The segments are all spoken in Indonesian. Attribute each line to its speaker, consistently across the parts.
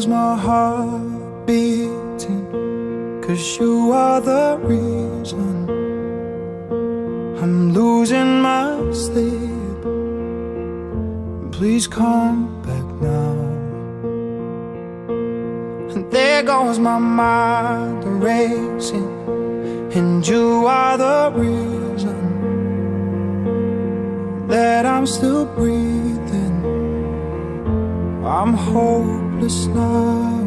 Speaker 1: goes my heart beating, 'cause you are the reason I'm losing my sleep. Please come back now. And there goes my mind racing, and you are the reason that I'm still breathing. I'm hopeless now.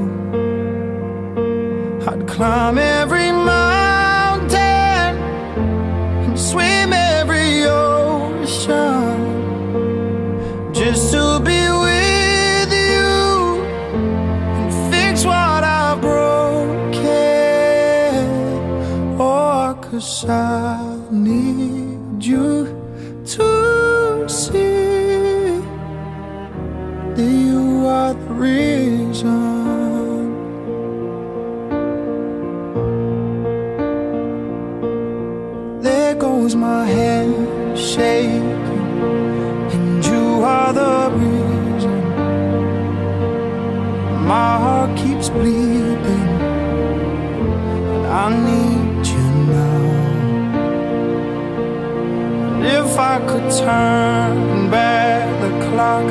Speaker 1: I'd climb every mountain and swim every ocean just to be with you and fix what I've broken. Oh, 'cause I need you to see that you are the reason. There goes my hand shaking, and you are the reason my heart keeps bleeding, and I need you now. And if I could turn back the clock,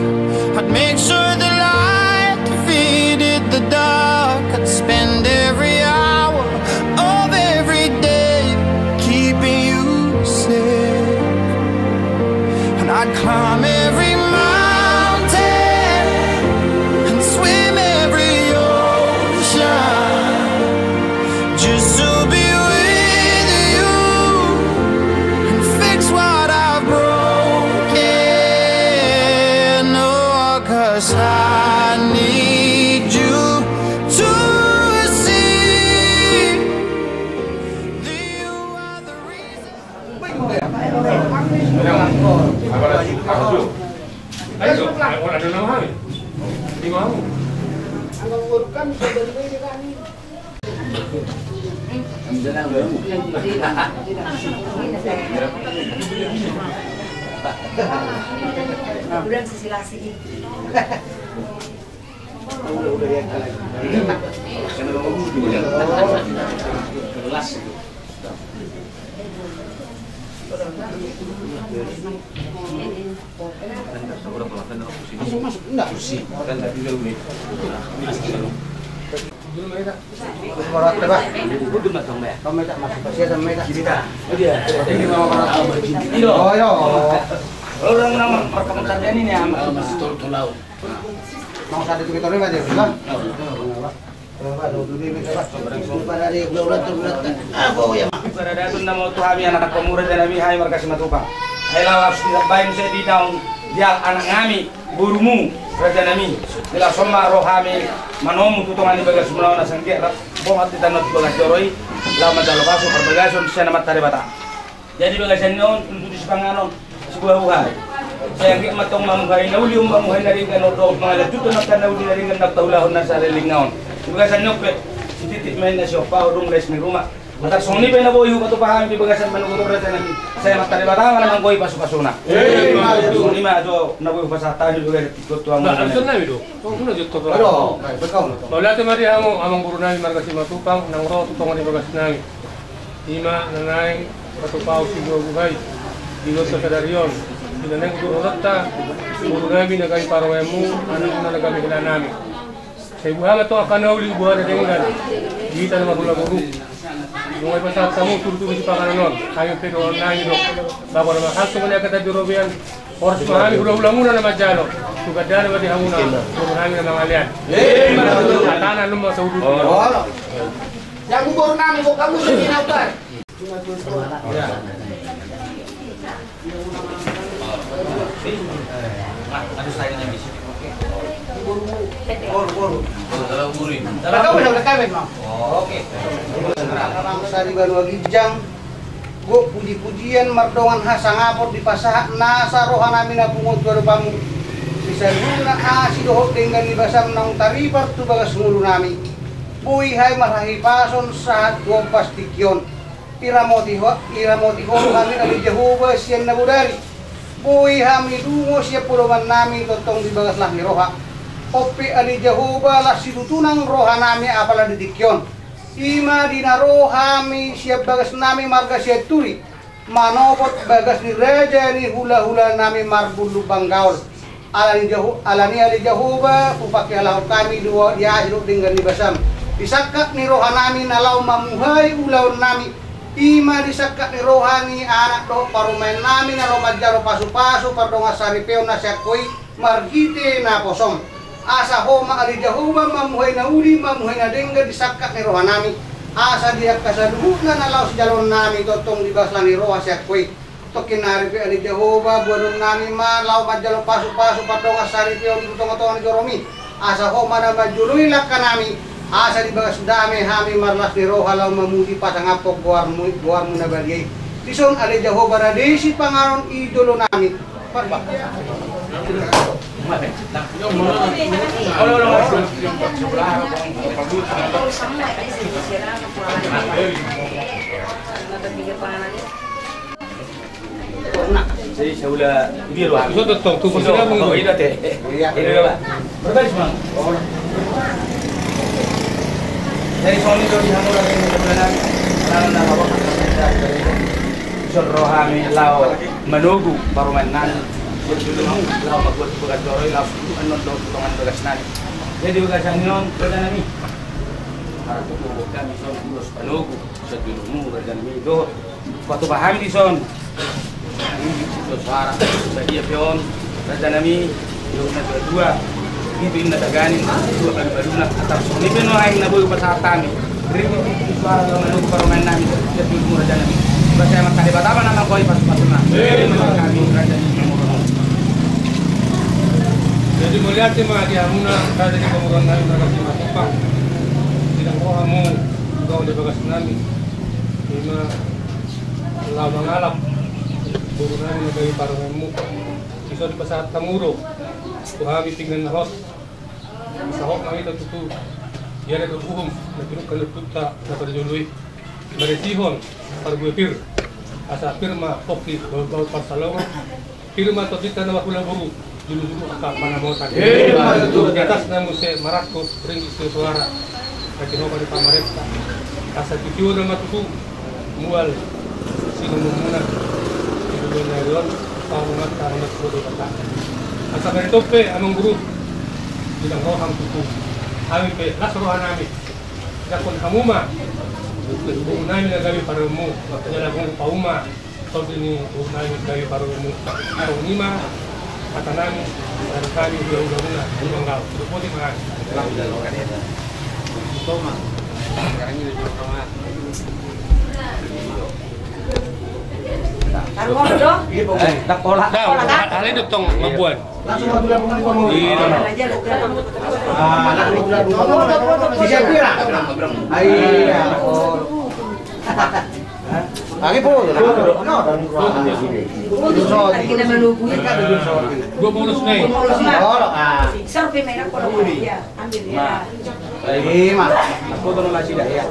Speaker 1: I'd make sure the light defeated the dark. I'd spend every hour of every day keeping you safe, and I'd climb every mountain and swim every ocean just to be with you and fix what I've broken. Oh, 'cause I need you to see that you are the reason.
Speaker 2: Ayo, ada nama di mau.
Speaker 3: Bulan sesilasi.
Speaker 4: Udah ya lagi. Kelas. Masuk enggak kursi kan tadi dulu nih. Dulu mereka. Barat apa? Udah matang ya. Kamu tak masuk pasir sama mereka. Cerita. Oh dia. Ini mau barat. Oh yo. Orang nama perkembangan ini nih masih tol-tolau. Mau sadar itu kita ini aja, kan? Berada mau tuhami anak pemuda dan kami hai markas matupang. Hai lawas tidak baik saya di daun dia anak kami burumu kerja kami. Bila semua rohami manomu tutungan di bagas melawan sangke bohat di tanah bagas joroi lama dalam kasus perbagasan saya nama tarebata. Jadi bagasan non untuk disepanganon sebuah uhai. Saya nggak matong mamuhay na uli mamuhay na rin kan odong mga tuto na kan na uli na rin kan nagtaulahon na sa relingaon. Bagasan nyokpe titit main na siya pa odong les ni rumah. Matar soni pa na boyu kato paham di bagasan manuguto rata namin. Saya matari batang naman koy pasok-pasuna. Soni ma ajo na boyu pasata di lugar ikot tuang.
Speaker 2: Nah, itu nabi do. Kung kuno jud to.
Speaker 4: Aduh, betul.
Speaker 2: Maulate mari amang guru nabi markas matupang nang ro tutongan di bagas nabi. Ima nanay patupao si buhay. Dilo sa kadarion. Dinaneng guru rata guru nabi na kay parwemu anak na nagami kila namin. Sa ibuhang ito akan nauli buwan na tinggal. Kita na magula guru. Yung ay pasat sa mo turutulong si pangananon. Kayo pero namin do. Bago na mahal sumali agad at European. Oras mahami hula-hula muna na madyalo. Sugadana ba di hamuna. Guru namin na mga alian. Atanan lumang sa udut.
Speaker 4: Yang guru namin kok kamu sendiri apa? Aduh saya nggak bisa. Buru. Dalam burin. Kau udah kawin mau? Oke. Sekarang sari baru lagi jang. Go puji-pujian mardongan hasang apot di pasah nasa rohana mina pungut baru bangun. Bisa guna asi dohok dengan di basam nang taribar tu bagas ngulu nami. Bui hai marahi pason saat dua pastikion. Iramoti ho kami ali Jehovah sian nabudari. Bui hami dungo siya puluhan nami totong di bagas lah roha.
Speaker 3: Opi ali Jehovah lah sidutunang rohanami apala didikyon. Ima dina rohami siap bagas nami marga siap turi. Manopot bagas ni reja ni hula-hula nami marbulu banggaul. Alani ali Jehovah upaki alau kami dua dia hidup dengan dibasam. Disakak ni rohanami nalau mamuhai ulau nami. Ima disakak ni rohani anak do parumain nami nalau majaro pasu-pasu pardonga saripeo na syakoi margite na posom. Asa homa ali Jehovah mamuhay na uli mamuhay na dengga disakak ni rohanami. Asa dia kasaduhuk na nalau sejalon nami totong dibaslan ni roha syakoi. Tokin naripi ali Jehovah buadun nami ma lau majalo pasu-pasu pardonga saripeo di tong-tongan joromi. Asa homa na majului lakanami. Asa dibagas dame hami marlas ni roha lau mamudi pasangapok guarmu na bagay. Tison ali Jehovah radisi pangaron idolo nami. Parbak.
Speaker 4: Jadi saya ulah biru.
Speaker 2: Itu tetong tu pasal apa?
Speaker 4: Oh, ini teh. Ini apa? Berapa sih bang? Dari Sony tu di Hanura ini sebenarnya lalu nak apa? Suruh kami lau menunggu parumanan. Betul mau lau buat bukan doroi lau anon do potongan begas nani. Jadi begas anon kerja nami. Harap tu kami son terus menunggu sebelummu kerja nami do. Waktu paham di son. Ini itu suara dia pion kerja nami do na dua. Itu inna daganin dua kali barunak atau Sony peno ay nabuo pasatan. Ringo itu suara do menunggu parumanan nami sebelummu kerja nami. Bahasa yang tadi batama namang koi pas-pasan na. Kami kerja nami.
Speaker 2: Jadi melihat cuma di Amuna ada di pemuruan nami mereka cuma tumpang. Tidak rohamu kau di bagas nami. Lima lau mangalap. Buru nami dari parumamu. Iso di pasar Tamuro. Tuhami tinggal nahot. Sahok nami tutu. Dia ada tubuhum. Nakinuk kalau tuta nakarjului. Dari Sihon parguepir. Asa firma Poki bawa parsalonga. Firma totita nama pula buru. Dulu-dulu akak panamotan. Di atas namu se Marako ring se suara. Kaki nopo di pamaresta. Asa tujuh nama tutu mual sino mumuna. Ibu benarion pamungat karena bodo kata. Asa kari tope among guru bilang roham tutu. Kami pe las rohan kami. Dakon hamuma. Buku nami nagawi paramu. Waktunya lagung pauma. Tol ini buku nami nagawi paramu. Arong lima. Kata nami, dari kami dia udah enggak, udah putih makan. Toma, sekarang ini cuma toma.
Speaker 5: Taruh dong.
Speaker 4: Tak pola.
Speaker 2: Hal itu tong membuat.
Speaker 3: Langsung mobil ngomong.
Speaker 2: Iya.
Speaker 3: Siap pira? Iya. Lagi po.
Speaker 5: Kita menunggu.
Speaker 2: 20 na eh.
Speaker 5: Survey mereka kalau dia ambil ya.
Speaker 3: Lima.
Speaker 4: Aku tu masih dah ya.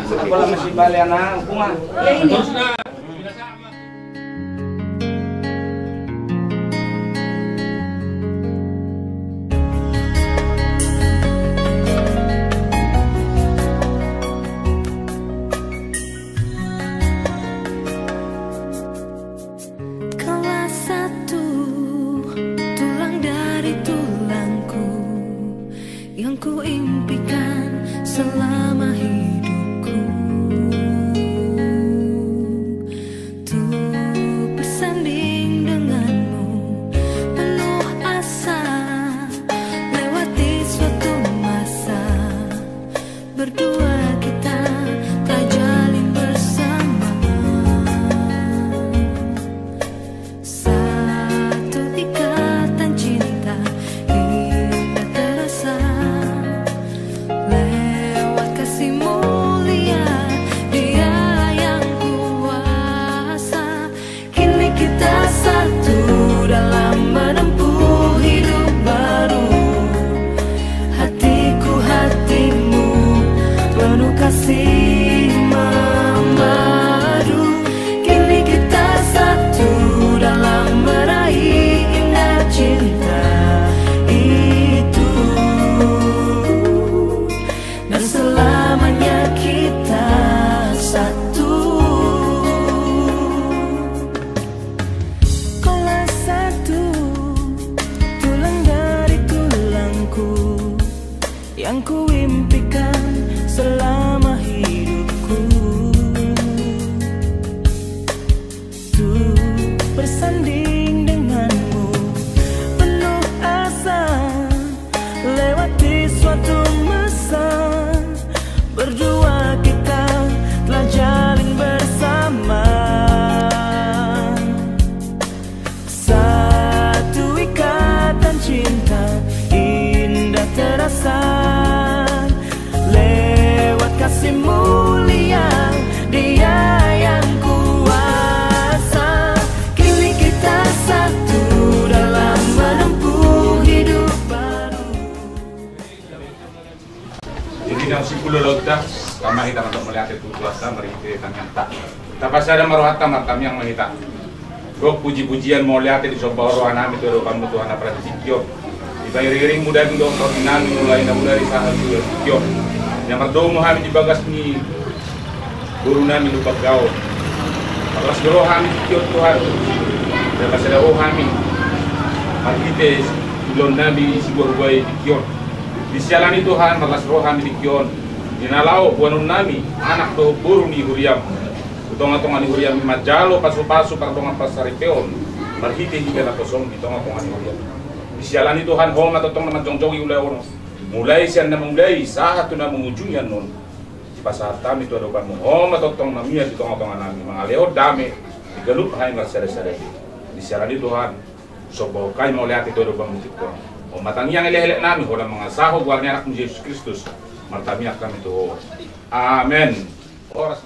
Speaker 4: Aku lah masih balik anak bunga.
Speaker 5: Ya ini.
Speaker 2: Terus na.
Speaker 6: Yang ku impikan selama hidupku.
Speaker 7: lolota kama kita untuk melihat itu kuasa mari kita nyata. Tapi ada maruhata matam yang menita. Go puji-pujian mau lihat di sopa rohana itu rohkan Tuhan apa di sikyo. Iring muda itu dong dinami mulai dari saat itu sikyo. Yang berdoa Muhammad di bagas ni guru nami lupa kau. Alas rohani sikyo Tuhan. Dan pasal rohani Markites ilon nabi sigor boy sikyo. Di sialan itu Tuhan alas rohani sikyo. Dinalau buanun nami anak do buru ni huriam. Tonga-tonga ni huriam majalo pasu-pasu pardongan pasaripeon. Marhite hingga na kosong di tonga-tonga ni huriam. Disialan itu Tuhan homa totong na majongjongi ulay ono. Mulai sian na mulai saat tu na mengujungnya non. Pasar kami itu ada kamu homa totong na mia di tonga-tonga nami mangaleo dame digalup hai ngasare-sare. Disialan itu Tuhan sobo kai mau lihat itu ada kamu itu. O matang yang elek-elek nami hola mengasaho guarnya anak Yesus Kristus. Martamiak kami itu. Amen. Oras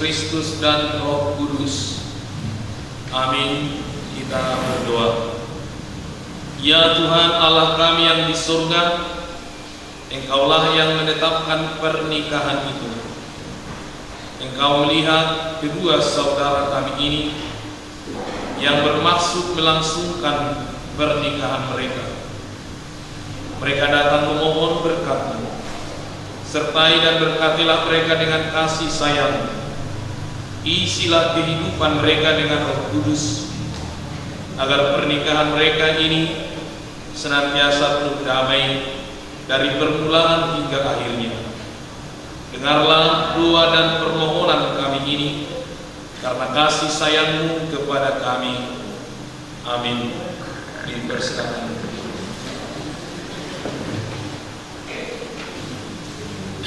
Speaker 8: Kristus dan Roh Kudus. Amin. Kita berdoa. Ya Tuhan Allah kami yang di surga, Engkaulah yang menetapkan pernikahan itu. Engkau melihat kedua saudara kami ini yang bermaksud melangsungkan pernikahan mereka. Mereka datang memohon berkat-Mu. Sertai dan berkatilah mereka dengan kasih sayang. Isilah kehidupan mereka dengan Roh Kudus, agar pernikahan mereka ini senantiasa penuh damai dari permulaan hingga akhirnya. Dengarlah doa dan permohonan kami ini karena kasih sayang-Mu kepada kami. Amin. Dipersilakan.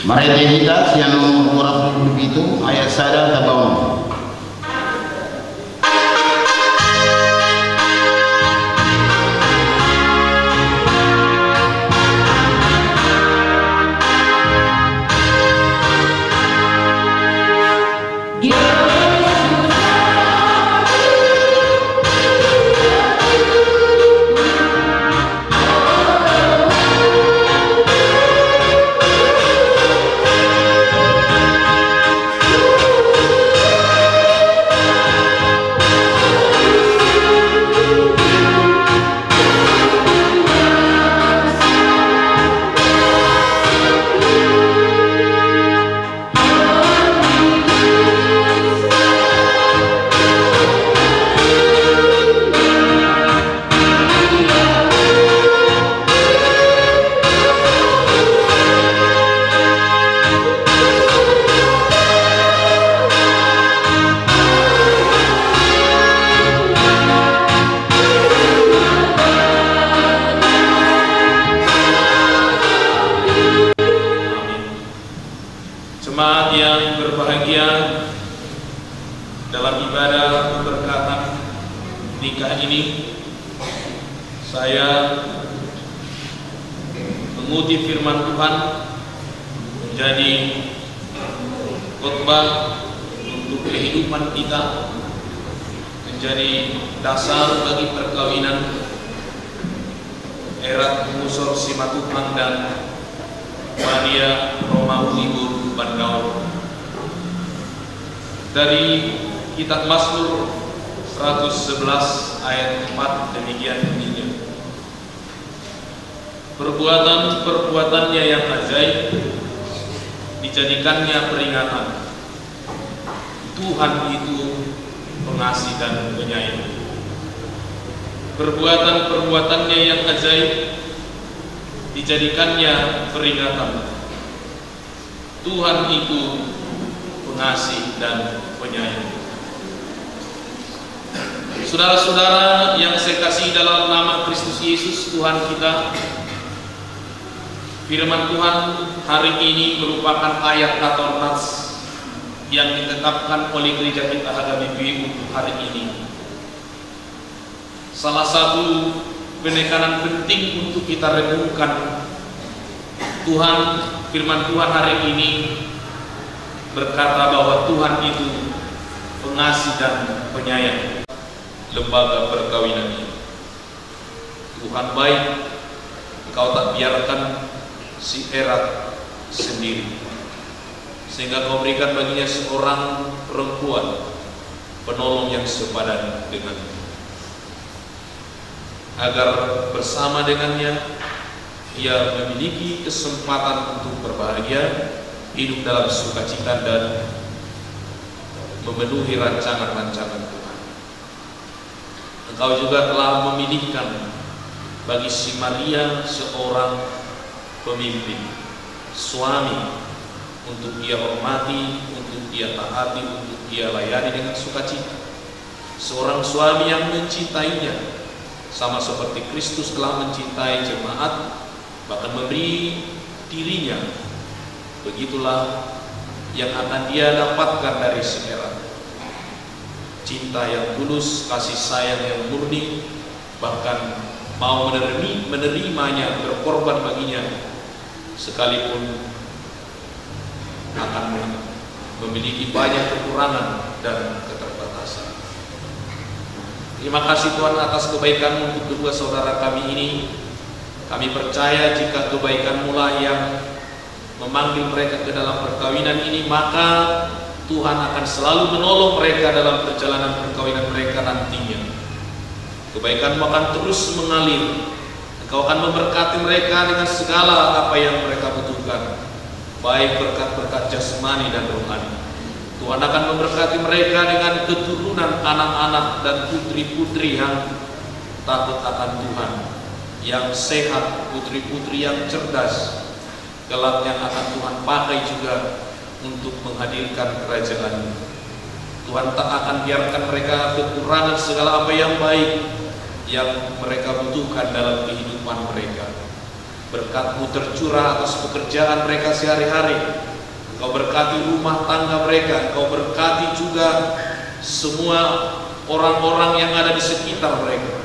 Speaker 9: Mari kita yang nomor begitu ayat sada tabawun.
Speaker 8: Jemaat yang berbahagia, dalam ibadah pemberkatan nikah ini saya mengutip firman Tuhan menjadi khotbah untuk kehidupan kita, menjadi dasar bagi perkawinan Erat Musor Simatupang dan Maria Romawi Buru Bandau. Dari kitab Mazmur 111 ayat 4 demikian bunyinya. Perbuatan-perbuatannya yang ajaib dijadikannya peringatan. Tuhan itu pengasih dan penyayang. Perbuatan-perbuatannya yang ajaib dijadikannya peringatan. Tuhan itu pengasih dan penyayang. Saudara-saudara yang saya kasih dalam nama Kristus Yesus Tuhan kita, firman Tuhan hari ini merupakan ayat atau nas yang ditetapkan oleh gereja kita HKBP untuk hari ini. Salah satu penekanan penting untuk kita renungkan, firman Tuhan hari ini berkata bahwa Tuhan itu pengasih dan penyayang lembaga perkawinan ini. Tuhan baik, Engkau tak biarkan si Erat sendiri, sehingga Kau berikan baginya seorang perempuan penolong yang sepadan dengannya, agar bersama dengannya ia memiliki kesempatan untuk berbahagia, hidup dalam sukacita dan memenuhi rancangan-rancangan Tuhan. Engkau juga telah memilihkan bagi si Maria seorang pemimpin, suami, untuk dia hormati, untuk dia taati, untuk dia layani dengan sukacita. Seorang suami yang mencintainya sama seperti Kristus telah mencintai jemaat, bahkan memberi dirinya. Begitulah yang akan dia dapatkan dari si Erat. Cinta yang tulus, kasih sayang yang murni, bahkan mau menerimanya, berkorban baginya, sekalipun akan memiliki banyak kekurangan dan keterbatasan. Terima kasih Tuhan atas kebaikan untuk kedua saudara kami ini. Kami percaya jika kebaikan-Mu lah yang memanggil mereka ke dalam perkawinan ini, maka Tuhan akan selalu menolong mereka dalam perjalanan perkawinan mereka nantinya. Kebaikan-Mu akan terus mengalir. Engkau akan memberkati mereka dengan segala apa yang mereka butuhkan, baik berkat-berkat jasmani dan rohani. Tuhan akan memberkati mereka dengan keturunan anak-anak dan putri-putri yang takut akan Tuhan, yang sehat, putri-putri yang cerdas, kelak yang akan Tuhan pakai juga untuk menghadirkan kerajaan-Mu. Tuhan tak akan biarkan mereka kekurangan segala apa yang baik yang mereka butuhkan dalam kehidupan mereka. Berkat-Mu tercurah atas pekerjaan mereka sehari-hari. Engkau berkati rumah tangga mereka. Engkau berkati juga semua orang-orang yang ada di sekitar mereka.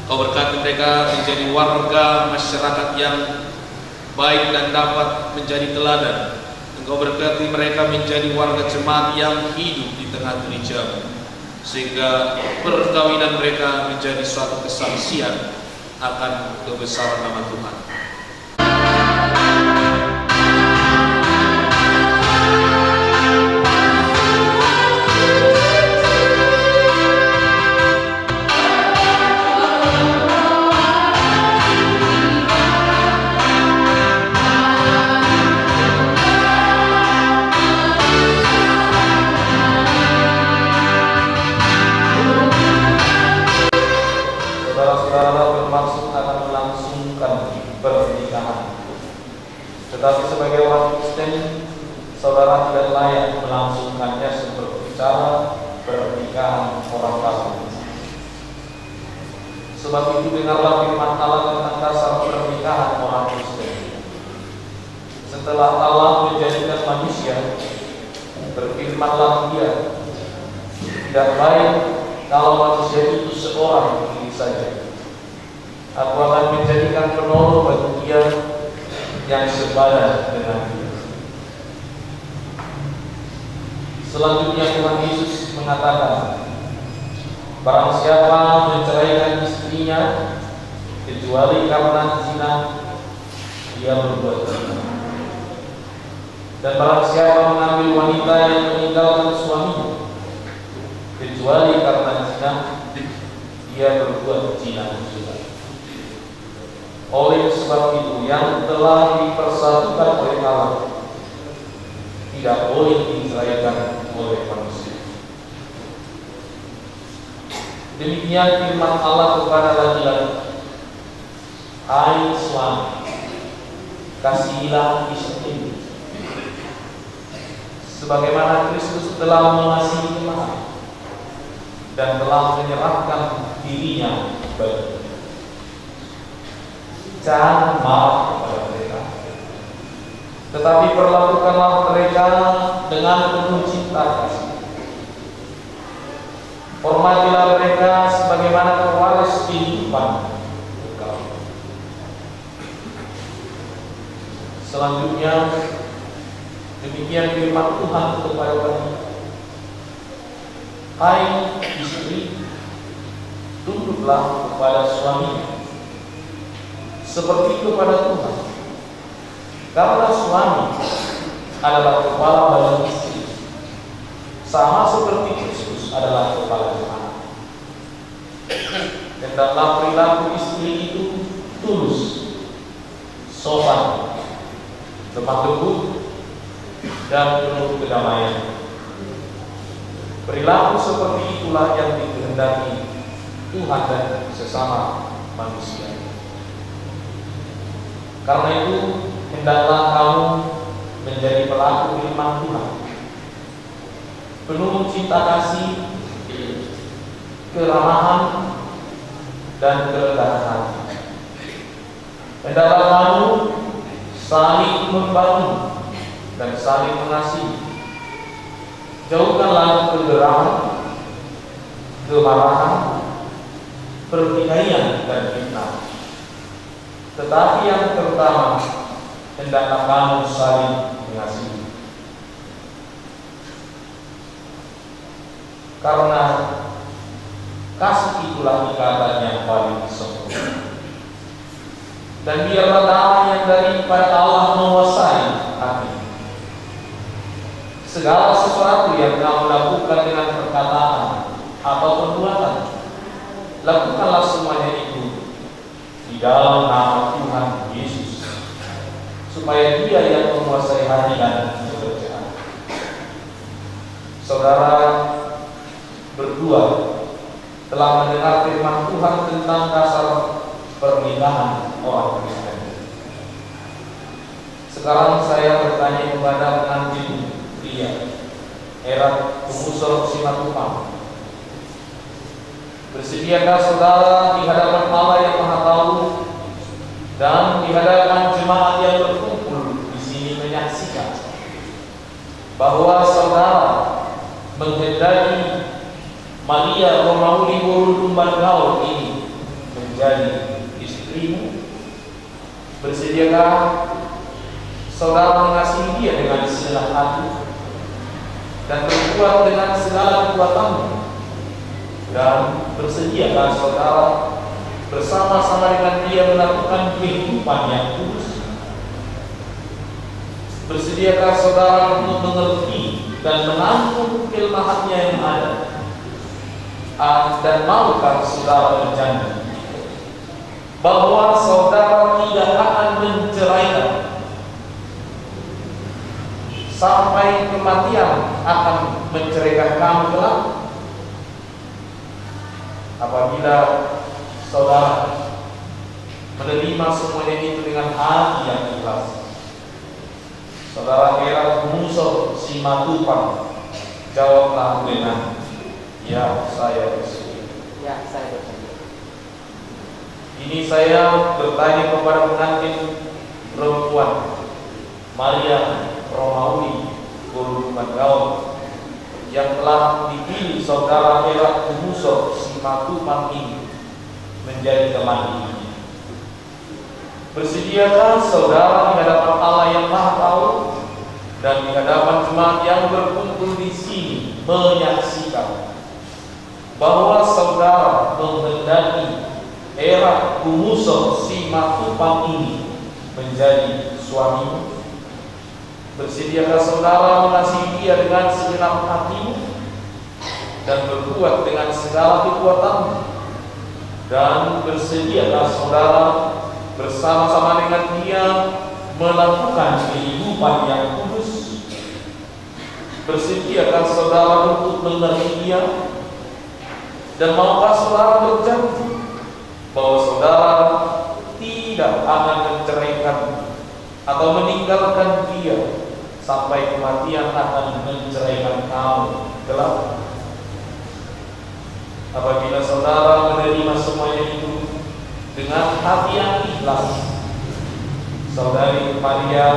Speaker 8: Engkau berkati mereka menjadi warga masyarakat yang baik dan dapat menjadi teladan. Engkau berkati mereka menjadi warga jemaat yang hidup di tengah gereja, sehingga perkawinan mereka menjadi suatu kesaksian akan kebesaran nama Tuhan.
Speaker 10: Tetapi sebagai orang Kristen, saudara tidak layak melangsungkannya seperti cara pernikahan orang kafir. Sebab itu dengarlah firman Allah tentang dasar pernikahan orang Kristen. Setelah Allah menjadikan manusia, berfirmanlah Dia, tidak baik kalau manusia itu seorang diri saja. Aku akan menjadikan penolong bagi dia yang sepadan dengan dia. Selanjutnya Tuhan Yesus mengatakan, barang siapa menceraikan istrinya kecuali karena zina, dia berbuat zina. Dan barang siapa mengambil wanita yang meninggalkan suaminya kecuali karena zina, dia berbuat zina juga. Oleh sebab itu, yang telah dipersatukan oleh Allah tidak boleh diceraikan oleh manusia. Demikian firman Allah kepada laki-laki, hai suami, kasihilah istrimu sebagaimana Kristus telah mengasihi jemaat dan telah menyerahkan dirinya baginya. Jangan marah kepada mereka, tetapi perlakukanlah mereka dengan penuh cinta kasih. Hormatilah mereka sebagaimana pewaris kehidupan engkau. Selanjutnya, demikian firman Tuhan kepada wanita, hai istri, tunduklah kepada suamimu seperti kepada Tuhan, karena suami adalah kepala bagi istri, sama seperti Kristus adalah kepala jemaat. Hendaklah perilaku istri itu tulus, sopan, lemah lembut, dan penuh kedamaian. Perilaku seperti itulah yang dikehendaki Tuhan dan sesama manusia. Karena itu, hendaklah kamu menjadi pelaku firman Tuhan, penuh cinta kasih, keramahan, dan kerendahan hati. Hendaklah kamu saling membantu dan saling mengasihi. Jauhkanlah kegeraman, kemarahan, pertikaian, dan fitnah. Tetapi yang terutama, hendaklah kamu saling mengasihi. Karena kasih itulah ikatan yang paling sempurna. Dan biarlah damai yang daripada Allah menguasai hati. Segala sesuatu yang kamu lakukan dengan perkataan atau perbuatan, lakukanlah semuanya itu di dalam nama Tuhan Yesus, supaya Dia yang menguasai hati dan pekerjaan. Saudara berdua telah mendengar firman Tuhan tentang dasar pernikahan orang Kristen. Sekarang saya bertanya kepada pengantin pria, Erat Kumusor Simatupang, bersediakah saudara di hadapan Allah yang Maha Tahu dan di hadapan jemaat yang berkumpul di sini menyaksikan bahwa saudara menghendaki Maria Romawi Borulumbanggau ini menjadi istrimu? Bersediakah saudara mengasihi dia dengan segenap hati dan berbuat dengan segala kekuatanmu? Dan bersediakah saudara bersama-sama dengan dia melakukan kehidupan yang kudus? Bersediakah saudara untuk mengerti dan menampung kelemahannya yang ada? Dan maukah saudara berjanji bahwa saudara tidak akan menceraikan sampai kematian akan menceraikan kamu kelak? Apabila saudara menerima semuanya itu dengan hati yang ikhlas, saudara Erat Kumusor Simatupang jawablah dengan ya, saya bersedia.
Speaker 5: Ya, saya bersedia.
Speaker 10: Ini saya bertanya kepada pengantin perempuan Maria Romawi Borulumbanggau yang telah dipilih saudara Erat Kumusor Simatupang ini menjadi teman hidupnya. Bersediakah saudara di hadapan Allah yang Maha Tahu dan di hadapan jemaat yang berkumpul di sini menyaksikan bahwa saudara menghendaki Erat Kumusor Simatupang ini menjadi suamimu? Bersediakah saudara mengasihi dia dengan segenap hatimu dan berbuat dengan segala kekuatanmu? Dan bersediakah saudara bersama-sama dengan dia melakukan kehidupan yang kudus? Bersediakah saudara untuk mengerti dia? Dan maukah saudara berjanji bahwa saudara tidak akan menceraikan atau meninggalkan dia sampai kematian akan menceraikan kamu kelak? Apabila saudara menerima semuanya itu dengan hati yang ikhlas, saudari Maria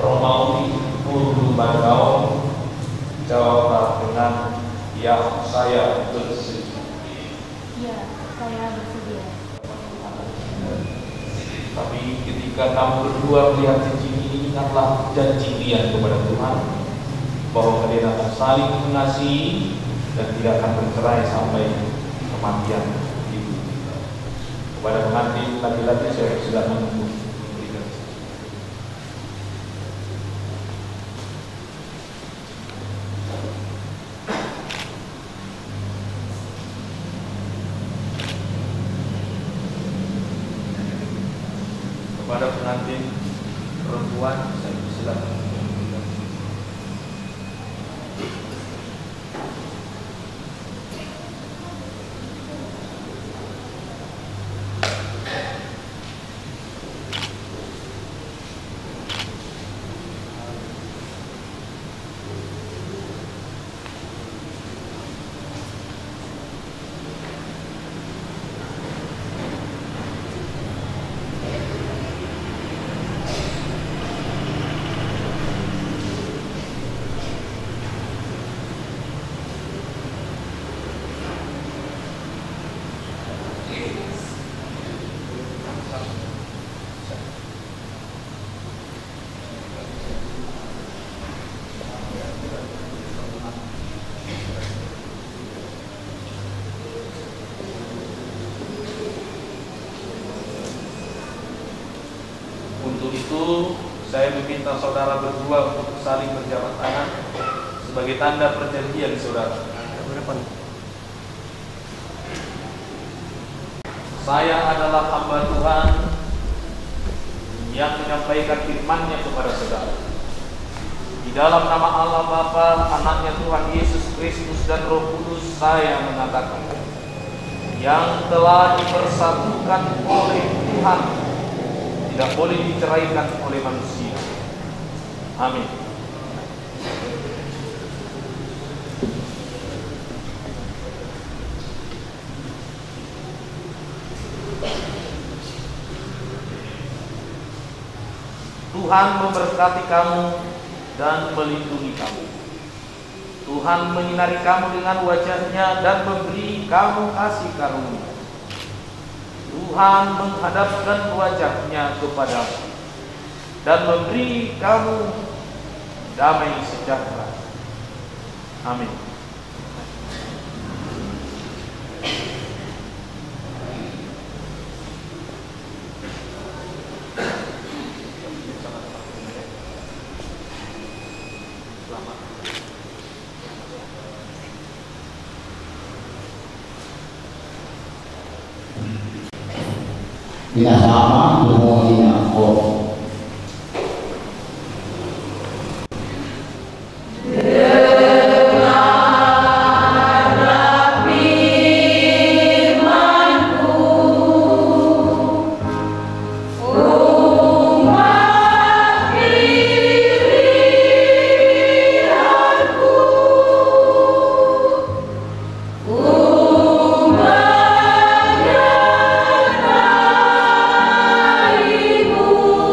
Speaker 10: Romawi Borulumbanggau jawablah dengan ya, saya bersedia.
Speaker 6: Ya, saya bersedia.
Speaker 10: Tapi ketika kamu berdua melihat cincin ini, ingatlah janji kalian kepada Tuhan bahwa kalian akan saling mengasihi dan tidak akan bercerai sampai kematian itu. Kepada pengantin laki-laki saya sudah menunggu. Kepada pengantin perempuan saya silakan. Untuk itu, saya meminta saudara berdua untuk saling berjabat tangan sebagai tanda perjanjian saudara. Saya adalah hamba Tuhan yang menyampaikan firman-Nya kepada saudara. Di dalam nama Allah Bapa, Anaknya Tuhan Yesus Kristus dan Roh Kudus, saya mengatakan, yang telah dipersatukan oleh Tuhan tidak boleh diceraikan oleh manusia. Amin. Tuhan memberkati kamu dan melindungi kamu. Tuhan menyinari kamu dengan wajah-Nya dan memberi kamu kasih karunia. Tuhan menghadapkan wajah-Nya kepadamu dan memberi kamu damai sejahtera. Amin.
Speaker 9: Minasama Tumulina Om.
Speaker 6: Ibu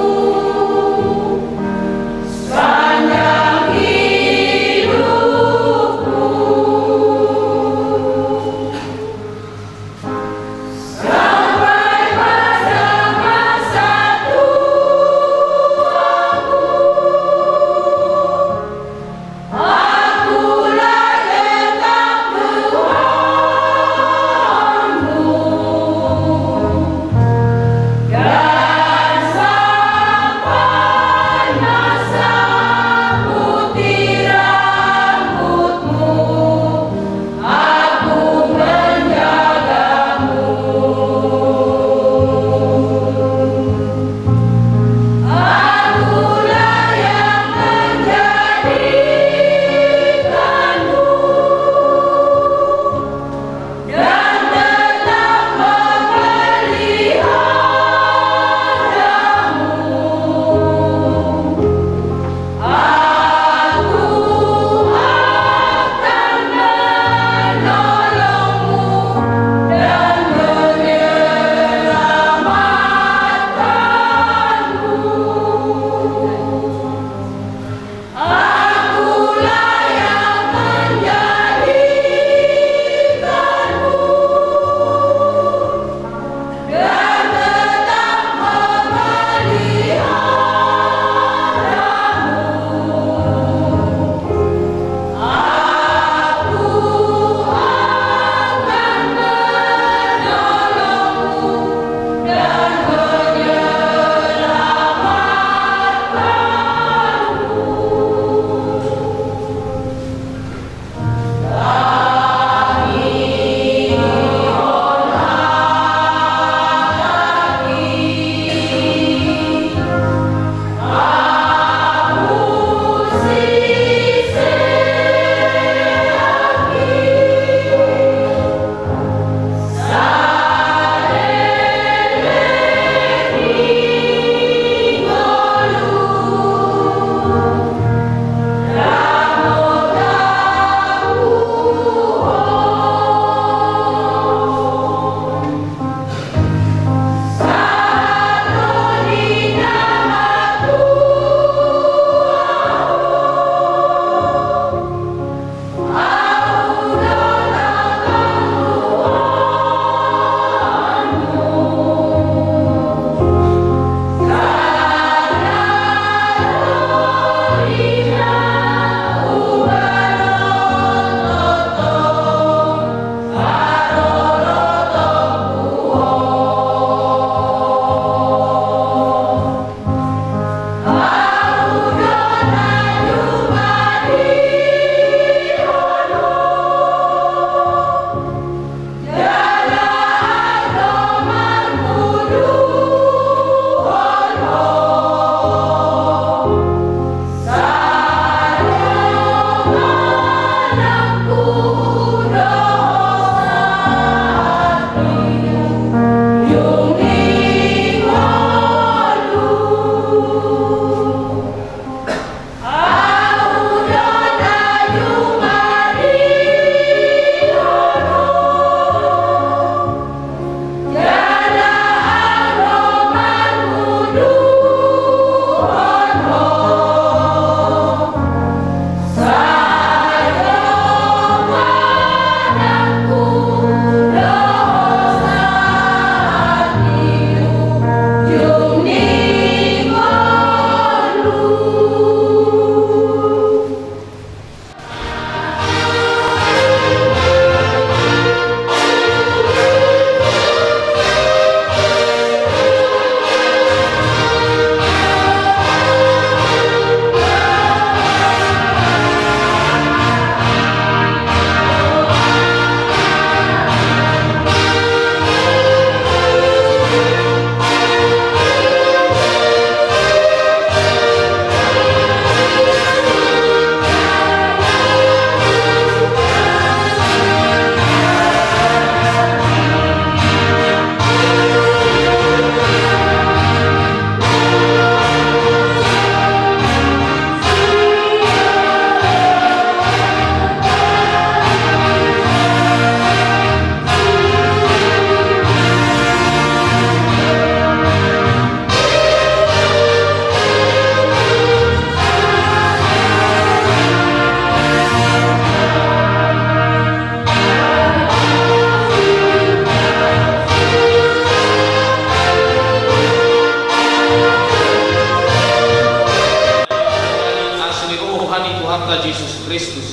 Speaker 8: Tuhan Yesus Kristus,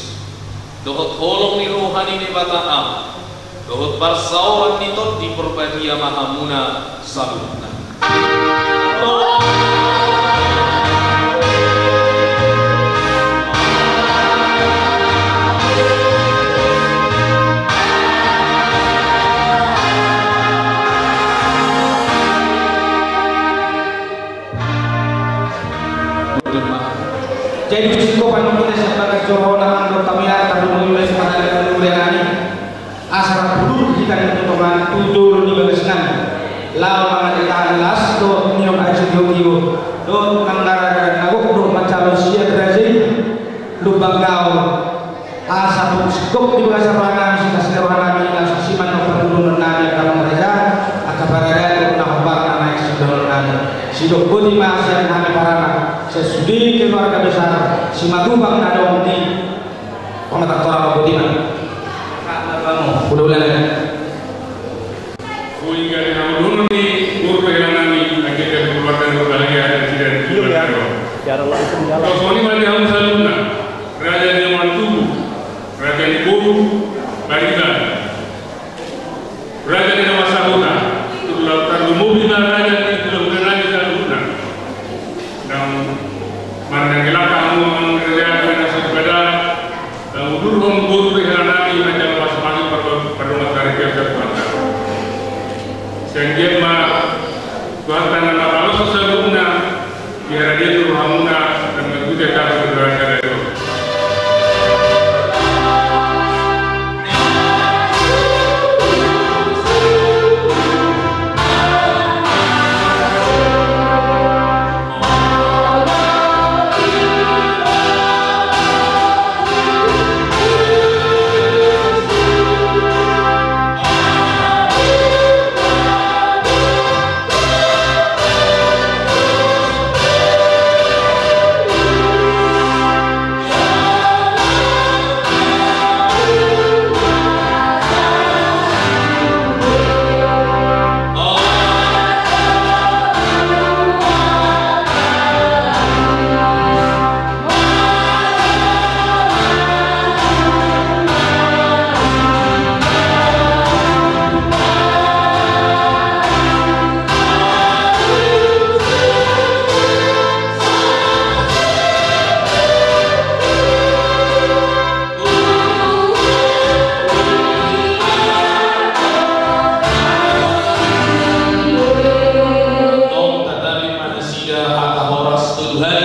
Speaker 8: dohot holong ni rohani ni Bataan, dohot barsauran ni tot di perpadia mahamuna sabutna.
Speaker 4: Jadi cukup anu kita sebagai corona anu tamila tapi mulai pada kemudian asal dulu kita menentukan tujuh di bagian lawan kita las do nyok ajadio do nanggara nago do macam sia Brazil lubang kau asal cukup di bagian mana kita sederhana ini langsung siman perlu nanya kalau mereka akan berada nampak naik sederhana sidok bodi masih yang parana sesudi keluarga besar si Matubang nadong di pengetak torang Botiman udah ulang
Speaker 7: Kuingga dengan dulu ni guru kami akhirnya keluarkan berbahagia dan tidak kalau ini bagi kamu saluna raja di Mantubu raja di Buru Barita raja di Masahuna lautan mobil raja di Pulau Raja Saluna dan mana gelaka kamu kerja dengan sepeda udur guru dengan nabi macam masing-masing perumah tarikan terkuatkan sehingga kuatkan nama kalau sesuatu biar dia tu hamuna dan begitu kita berdoa dari itu.
Speaker 11: Tuhan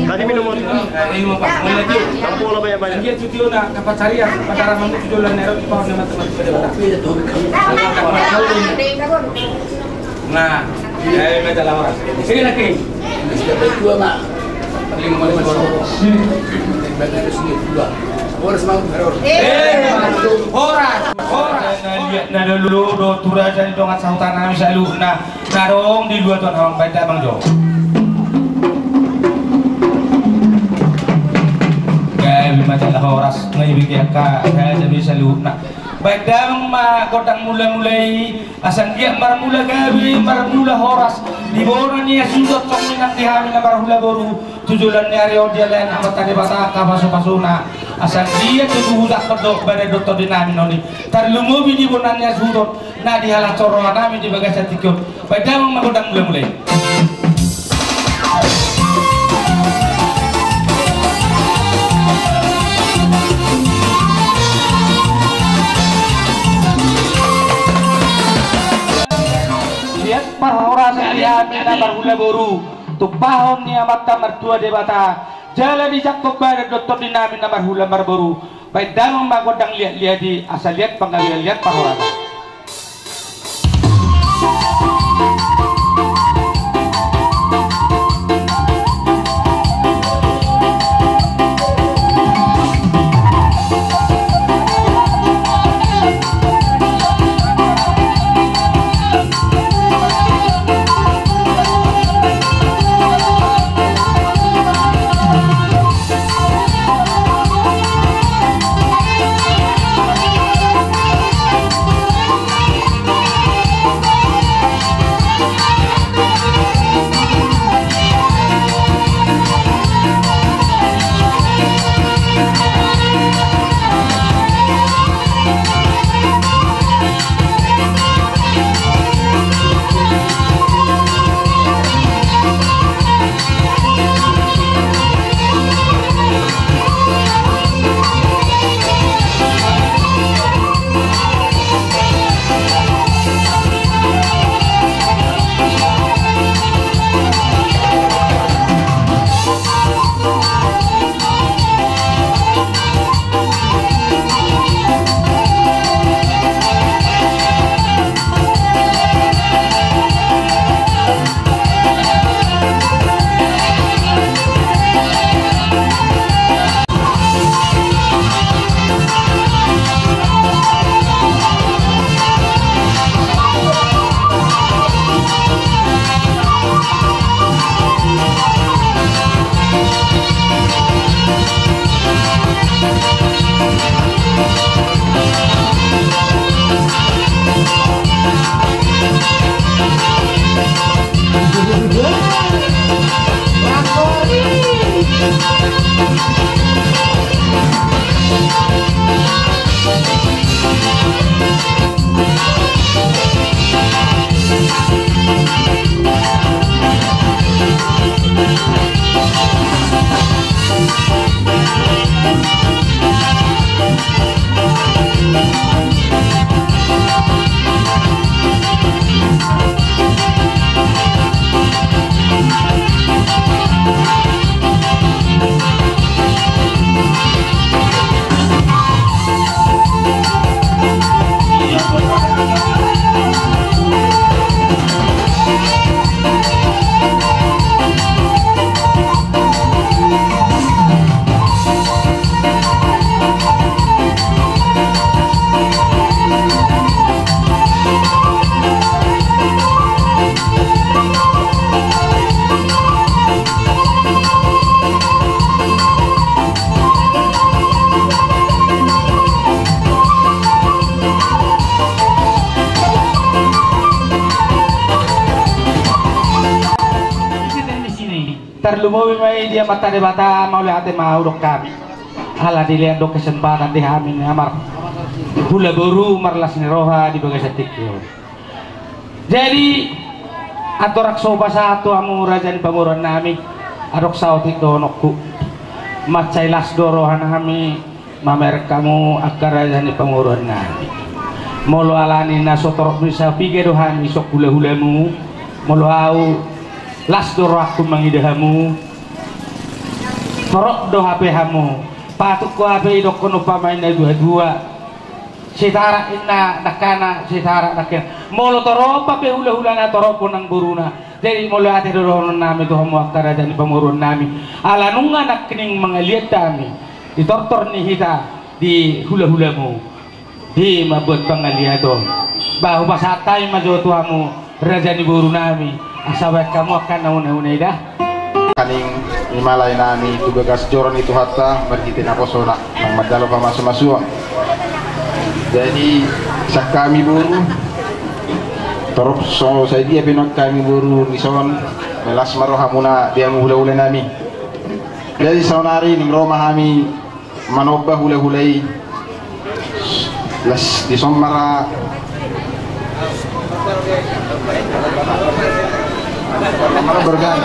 Speaker 11: Tadi minum
Speaker 4: Ini Pak, mulai dia.
Speaker 11: Kamu lo banyak-banyak.
Speaker 4: Dia cuti na kapacari ya, pada ramang itu jualan nero di bawah nama teman pada pada. Nah, ya ini adalah orang. Sini lagi.
Speaker 12: Siapa dua mak? 5 orang. Badan sini dua. Horas mau horas.
Speaker 4: Horas. Nah dulu do turah jadi dongat sautan kami selalu nah dong di dua tahun orang beda Bang Jo. Kayak masalah horas ngibik ka saya jadi selalu nah beda ma kodang mulai asal dia marmula gabi marmula horas di bawah ni sudah cominan di hamil marmula baru tujuan nyari dia lain apa tadi bata ka pasu-pasuna asal dia tuh udah kedok pada dokter dinami noni terlalu di bonannya sudah nah di halah coroan kami di bagasi tikut beda ma kodang mulai Orang lihat nabar hula boru tupahon ni amata mertua debata jalan di Jakob pada dokter dinamin nabar hula marboru baik dalam magodang lihat di asal lihat pengalian lihat pahoran terlumowi mai dia mata de bata mau lihat mau dok kami hala dilihat dok kesempatan di hamin amar hula baru marlas roha di bagasi tikyo jadi atorak soba satu amu raja di pamuran nami adok sautik donokku macai las dorohan kami mamer kamu akar raja di pamuran nami molo alani nasotorok bisa pige dohan isok hula-hulamu molo au
Speaker 13: las doraku mangidahamu torok do HP hamu patuk ko HP do kono pamaina dua-dua sitara inna nakana sitara nakena molo toro pape hula-hulana toro ponang buruna jadi molo ate dorono nami to hamu akara dan pamurun nami ala nunga nakning mangaliat kami ditortor ni hita di hula-hulamu di mabut pangaliado bahu pasatay majo tuamu raja ni buru nami asawat kamu akan nauna-una dah
Speaker 14: kaning imalay nami tugagas joron itu hatta margitin ako sona ang madalo pa masuk jadi sa kami buru torok so sa dia pinag kami buru nison melas maroha muna dia hula-hula nami jadi saunari ning Roma kami manobah hula-hulay las di somara mana bergan